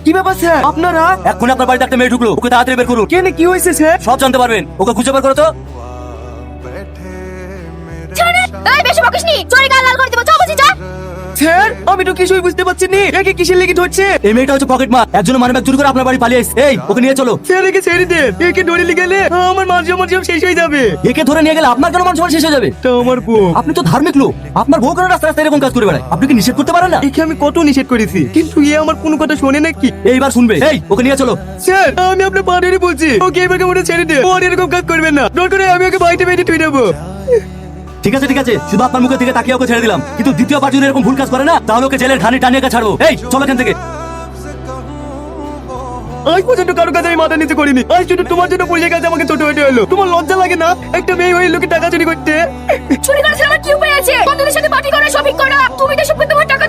কি ব্যাপার স্যার আপনারা? এখন আপনার বাড়িতে একটা মেয়ে ঢুকলো, ওকে তাড়াতাড়ি বের করুন। কেন, কি হয়েছে স্যার? সব জানতে পারবেন, ওকে খুঁজে বের করো তো। ছেড়ে এই বেশি বকিসনি, চোরে গাল লাল করে দেব। চল বলছি, যা। স্যার আমি তো কিছুই বুঝতে পারছি না, একে কিসের লেগে ধরছে? এই মেয়েটা হচ্ছে পকেট মার, একজন মানব্যাগ চুরি করে আপনার বাড়ি পালিয়ে এসেছে। এই ওকে নিয়ে চলো। স্যার একে ছেড়ে দেন, একে ধরে নিয়ে গেলে আমার মান সম্মান সব শেষ হয়ে যাবে। একে ধরে নিয়ে গেলে আপনার কেন মান সম্মান শেষ হয়ে যাবে? তা আমার বউ, আপনি তো ধার্মিক লোক, আপনার বউ কেন রাস্তা রাস্তায় এরকম কাজ করে বেড়ায়? আপনি কি নিষেধ করতে পারেন না? একে আমি কত নিষেধ করেছি, কিন্তু এ আমার কোনো কথা শোনে নাকি? এইবার শুনবে। এই ওকে নিয়ে চলো। স্যার আমি আপনার পা ধরে বলছি, ওকে এবারে মনে ছেড়ে দেন, ওর এরকম কাজ করবেন না। দরকার হয় আমি ওকে বাড়িতে বেরিয়ে তুই দেবো। ঠিক আছে ঠিক আছে, শুধু আপনার মুখের দিকে তাকিয়ে ওকে ছেড়ে দিলাম, কিন্তু দ্বিতীয়বার যদি এরকম ভুল কাজ করে না, তাহলে ওকে জেলের ঘানি টানিয়ে ছাড়বো। এই চলো এখান থেকে। আজ পর্যন্ত কারো কাছে আমি মাথা নিতে করিনি, আজ শুধু তোমার জন্য পুলিশের কাছে আমাকে ছোট হতে হলো। তোমার লজ্জা লাগে না একটা মেয়ে হয়ে লোকে টাকা চুরি করতে? চুরি করেছে আমার কি উপায় আছে? বন্ধুদের সাথে পার্টি করা, শপিং করা, তুমি তো সব করতে আমার টাকা